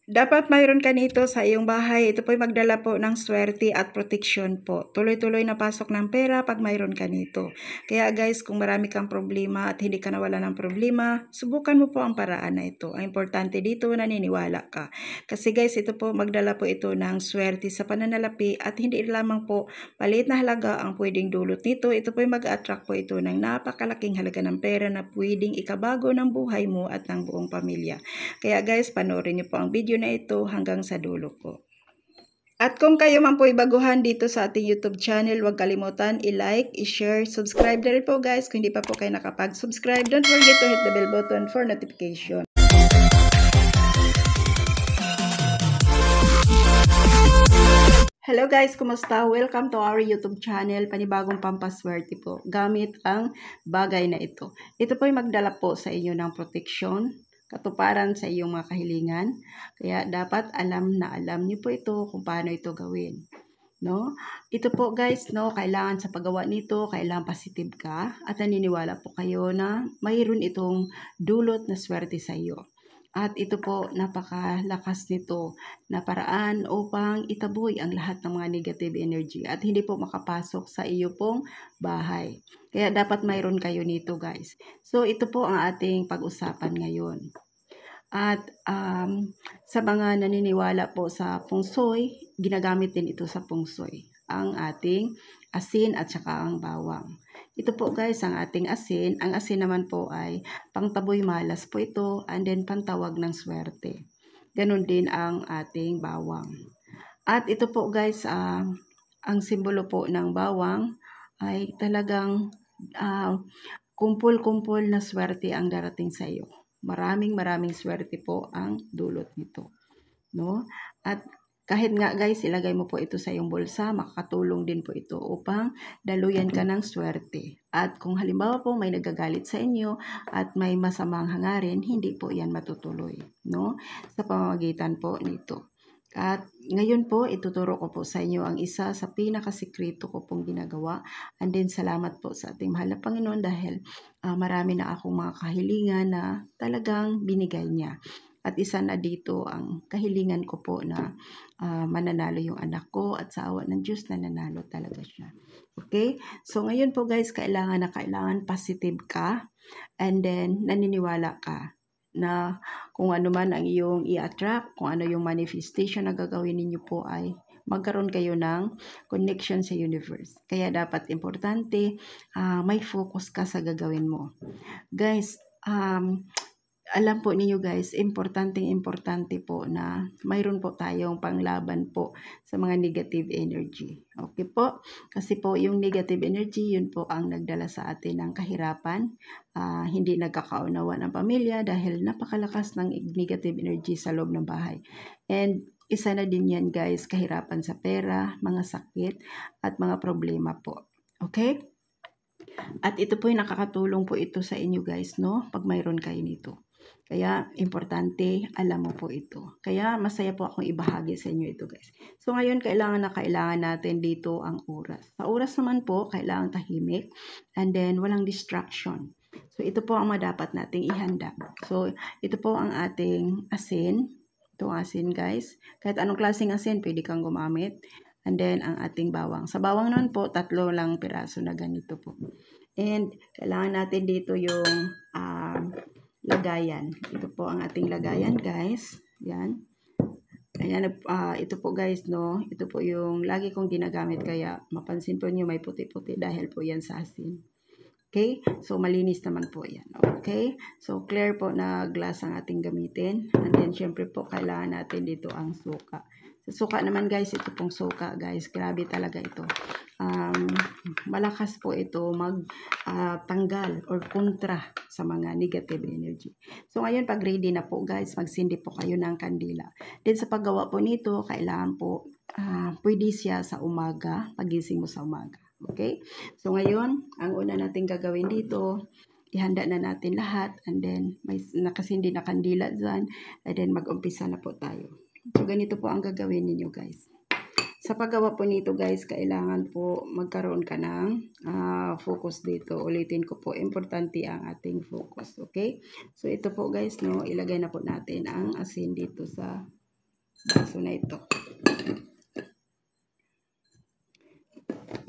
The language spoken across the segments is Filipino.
Dapat mayroon ka nito sa iyong bahay. Ito po'y magdala po ng swerte at proteksyon po. Tuloy-tuloy na pasok ng pera pag mayroon ka nito. Kaya guys, kung marami kang problema at hindi ka nawala ng problema, subukan mo po ang paraan na ito. Ang importante dito, naniniwala ka. Kasi guys, ito po, magdala po ito ng swerte sa pananalapi at hindi lamang po maliit na halaga ang pwedeng dulot nito. Ito po'y mag-attract po ito ng napakalaking halaga ng pera na pwedeng ikabago ng buhay mo at ng buong pamilya. Kaya guys, panoorin niyo po ang video na ito hanggang sa dulo po. At kung kayo man po baguhan dito sa ating YouTube channel, huwag kalimutan i-like, i-share, subscribe na rin po guys. Kung hindi pa po kayo nakapag-subscribe, don't forget to hit the bell button for notification. Hello guys, kumusta? Welcome to our YouTube channel, panibagong pampaswerte po, gamit ang bagay na ito. Ito po ay magdala po sa inyo ng proteksyon, katuparan sa iyong mga kahilingan. Kaya dapat alam niyo po ito kung paano ito gawin. No? Ito po guys, no, kailangan sa paggawa nito, kailangan positive ka at naniniwala po kayo na mayroon itong dulot na swerte sa iyo. At ito po, napakalakas nito na paraan upang itaboy ang lahat ng mga negative energy at hindi po makapasok sa iyo pong bahay. Kaya dapat mayroon kayo nito guys. So ito po ang ating pag-usapan ngayon. At sa mga naniniwala po sa Feng Shui, ginagamit din ito sa Feng Shui, ang ating asin at saka ang bawang. Ito po guys, ang ating asin. Ang asin naman po ay pangtaboy malas po ito and then pantawag ng swerte. Ganon din ang ating bawang. At ito po guys, ang simbolo po ng bawang ay talagang kumpul-kumpul na swerte ang darating sa iyo. Maraming swerte po ang dulot nito. No? At kahit nga guys, ilagay mo po ito sa iyong bulsa, makakatulong din po ito upang daluyan ka ng swerte. At kung halimbawa po may nagagalit sa inyo at may masamang hangarin, hindi po yan matutuloy, no? Sa pamamagitan po nito. At ngayon po, ituturo ko po sa inyo ang isa sa pinakasikreto ko pong ginagawa. And then, salamat po sa ating mahal na Panginoon dahil marami na akong mga kahilingan na talagang binigay niya. At isa na dito ang kahilingan ko po na mananalo yung anak ko at sa awa ng Diyos nananalo talaga siya. Okay? So ngayon po guys, kailangan positive ka and then naniniwala ka na kung ano man ang iyong i-attract, kung ano yung manifestation na gagawin ninyo po ay magkaroon kayo ng connection sa universe. Kaya dapat importante, may focus ka sa gagawin mo. Guys, alam po ninyo guys, importante po na mayroon po tayong panglaban po sa mga negative energy. Okay po? Kasi po yung negative energy, yun po ang nagdala sa atin ng kahirapan. Hindi nagkakaunawa ng pamilya dahil napakalakas ng negative energy sa loob ng bahay. And isa na din yan guys, kahirapan sa pera, mga sakit, at mga problema po. Okay? At ito po yung nakakatulong po ito sa inyo guys, no? Pag mayroon kayo nito. Kaya, importante, alam mo po ito. Kaya, masaya po akong ibahagi sa inyo ito guys. So, ngayon, kailangan natin dito ang oras. Sa oras naman po, kailangan tahimik and then walang distraction. So, ito po ang dapat nating ihanda. So, ito po ang ating asin. Ito ang asin guys. Kahit anong klaseng asin, pwede kang gumamit. And then, ang ating bawang. Sa bawang naman po, 3 lang piraso na ganito po. And, kailangan natin dito yung lagayan. Ito po ang ating lagayan, guys. Yan. Ayan, ito po guys, no? Ito po yung lagi kong ginagamit. Kaya, mapansin po nyo may puti-puti dahil po yan sa asin. Okay? So, malinis naman po yan. Okay? So, clear po na glass ang ating gamitin. And then, syempre po, kailangan natin dito ang suka. Sa suka naman guys, ito pong suka guys, grabe talaga ito. Malakas po ito magtanggal or kontra sa mga negative energy. So ngayon pag ready na po guys, magsindi po kayo ng kandila. Then sa paggawa po nito, kailangan po pwede siya sa umaga, pagising mo sa umaga. Okay? So ngayon, ang una natin gagawin dito, ihanda na natin lahat and then may nakasindi na kandila dyan and then mag-umpisa na po tayo. So, ganito po ang gagawin ninyo guys. Sa paggawa po nito guys, kailangan po magkaroon ka ng focus dito. Ulitin ko po, importante ang ating focus. Okay? So, ito po guys, no, ilagay na po natin ang asin dito sa baso na ito.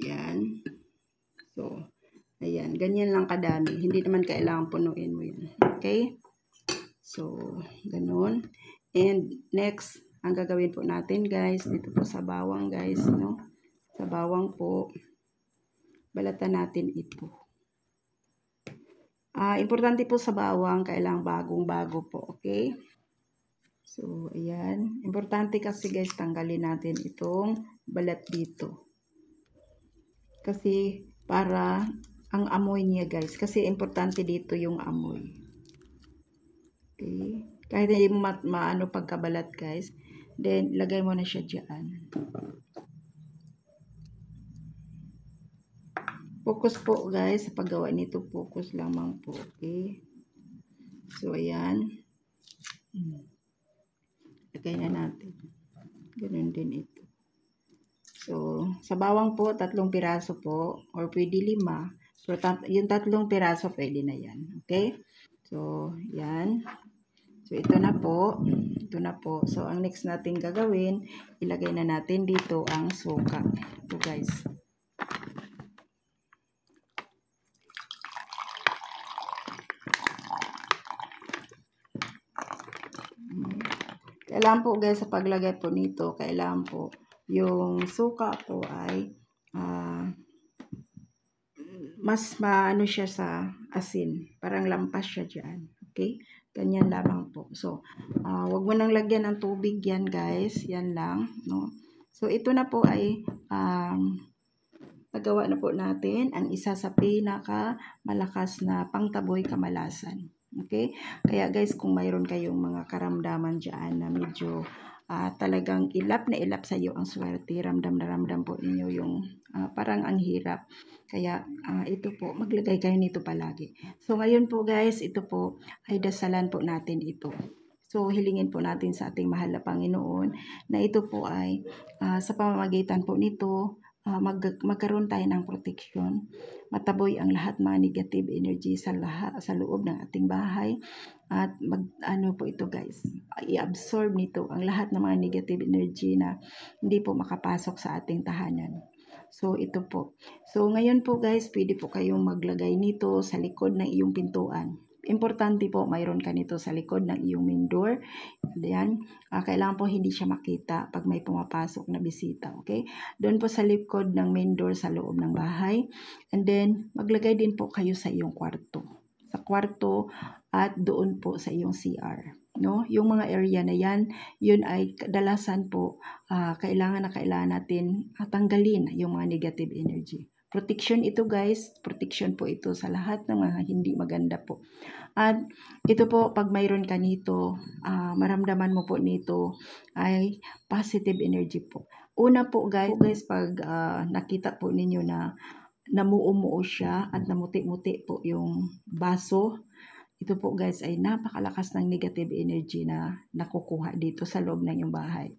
Yan. So, ayan. Ganyan lang kadami. Hindi naman kailangan punuin mo yan. Okay? So, ganun. And next, ang gagawin po natin guys, dito po sa bawang guys, no? Sa bawang po, balatan natin ito. Importante po sa bawang, kailangan bagong-bago po, okay? So, ayan. Importante kasi guys, tanggalin natin itong balat dito. Kasi, para ang amoy niya guys. Kasi, importante dito yung amoy. Okay? Kahit hindi mo maano pagkabalat guys, then, lagay mo na siya dyan. Focus po guys, sa paggawa nito, focus lamang po, okay? So, ayan. Lagay na natin. Ganun din ito. So, sa bawang po, 3 piraso po, or pwede 5. So, yung 3 piraso, pwede na yan, okay? So, yan. So, ito na po. Ito na po. So, ang next natin gagawin, ilagay na natin dito ang suka. Ito guys. Kailangan po guys sa paglagay po nito, kailangan po yung suka po ay mas maano siya sa asin. Parang lampas siya dyan. Okay? Ganyan lamang po. So, wag mo nang lagyan ng tubig yan guys. Yan lang. No? So, ito na po ay nagawa na po natin ang isa sa pinaka malakas na pangtaboy kamalasan. Okay? Kaya guys, kung mayroon kayong mga karamdaman dyan na medyo talagang ilap na ilap sa iyo ang swerte, ramdam na ramdam po ninyo yung parang ang hirap. Kaya ito po, maglagay kayo nito palagi. So ngayon po guys, ito po ay dasalan po natin ito. So hilingin po natin sa ating mahal na Panginoon na ito po ay sa pamamagitan po nito, magkaroon tayo ng proteksyon, mataboy ang lahat mga negative energy sa loob ng ating bahay, at ano po ito guys, i-absorb nito ang lahat ng mga negative energy na hindi po makapasok sa ating tahanan. So ito po. So ngayon po guys, pwede po kayong maglagay nito sa likod ng iyong pintuan. Importante po, mayroon ka nito sa likod ng iyong main door. Yan. Kailangan po hindi siya makita pag may pumapasok na bisita. Okay? Doon po sa likod ng main door sa loob ng bahay. And then, maglagay din po kayo sa iyong kwarto. Sa kwarto at doon po sa iyong CR. No? Yung mga area na yan, yun ay kadalasan po kailangan natin tanggalin yung mga negative energy. Protection ito guys, protection po ito sa lahat ng mga hindi maganda po. At ito po, pag mayroon ka nito, maramdaman mo po nito ay positive energy po. Una po guys, pag nakita po ninyo na namuumuo siya at namuti-muti po yung baso, ito po guys ay napakalakas ng negative energy na nakukuha dito sa loob ng iyong bahay.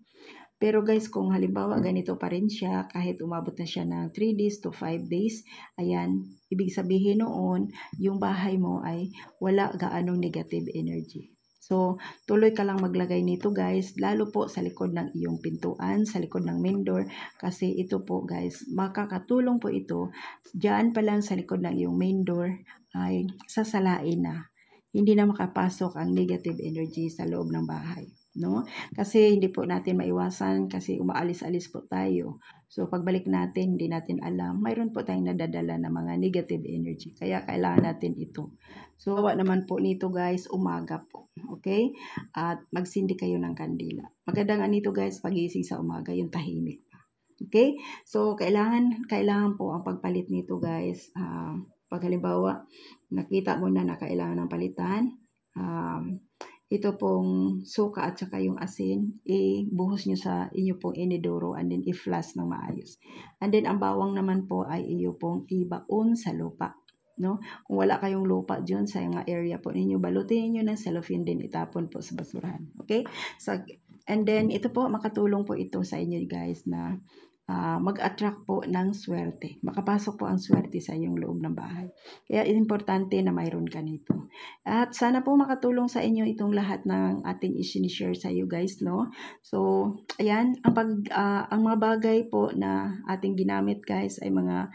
Pero guys, kung halimbawa ganito pa rin siya, kahit umabot na siya ng 3 days to 5 days, ayan, ibig sabihin noon, yung bahay mo ay wala gaanong negative energy. So, tuloy ka lang maglagay nito guys, lalo po sa likod ng iyong pintuan, sa likod ng main door, kasi ito po guys, makakatulong po ito, diyan pa lang sa likod ng iyong main door, ay sasalain na. Hindi na makapasok ang negative energy sa loob ng bahay. No? Kasi hindi po natin maiwasan kasi umaalis-alis po tayo. So pagbalik natin, hindi natin alam, mayroon po tayong nadadala ng mga negative energy. Kaya kailangan natin ito. So gawa naman po nito guys, umaga po. Okay? At magsindi kayo ng kandila. Magandang nito guys, pagising sa umaga, yung tahimik. Okay? So kailangan po ang pagpalit nito guys. Pag halimbawa, nakita mo na kailangan ng palitan, ito pong suka at saka yung asin, buhos nyo sa inyo pong inidoro and then i-flash ng maayos. And then ang bawang naman po ay iyo pong ibaon sa lupa. No? Kung wala kayong lupa dyan sa mga area po ninyo, balutin niyo ng cellophane din, itapon po sa basurahan. Okay? So, and then ito po, makatulong po ito sa inyo guys na mag-attract po ng swerte. Makapasok po ang swerte sa iyong loob ng bahay. Kaya importante na mayroon ka nito. At sana po makatulong sa inyo itong lahat ng ating i-share sa iyo guys, no? So, ayan, ang mga bagay po na ating ginamit guys ay mga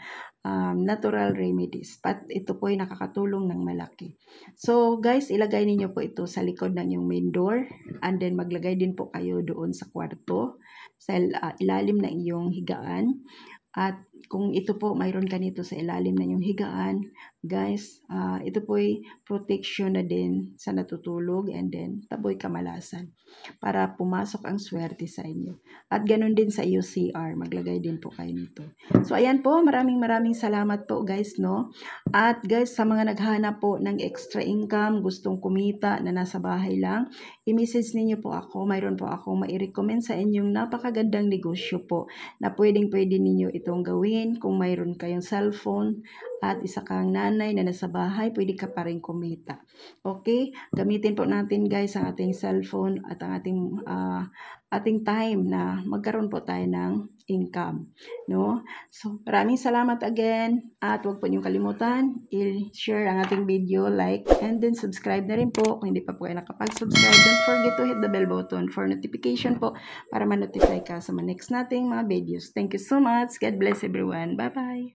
natural remedies. But ito po ay nakakatulong ng malaki. So guys, ilagay ninyo po ito sa likod ng yung main door and then maglagay din po kayo doon sa kwarto sa ilalim ng iyong higaan. At kung ito po, mayroon ka nito sa ilalim ng iyong higaan, guys, ito po ay protection na din sa natutulog and then taboy kamalasan para pumasok ang swerte sa inyo. At ganun din sa iyo CR, maglagay din po kayo nito. So ayan po, maraming salamat po guys, no? At guys, sa mga naghahanap po ng extra income, gustong kumita na nasa bahay lang, i-message ninyo po ako. Mayroon po akong mai-recommend sa inyong napakagandang negosyo po na pwede ninyo itong gawin. Kung mayroon kayong cellphone at isa kang nanay na nasa bahay, pwede ka pa rin kumita. Okay? Gamitin po natin guys ang ating cellphone at ang ating time na magkaroon po tayo ng income. No? So, maraming salamat again at huwag po niyong kalimutan i-share ang ating video, like, and then subscribe na rin po. Kung hindi pa po kayo nakapag-subscribe, don't forget to hit the bell button for notification po para ma-notify ka sa next nating mga videos. Thank you so much. God bless everyone. Bye-bye.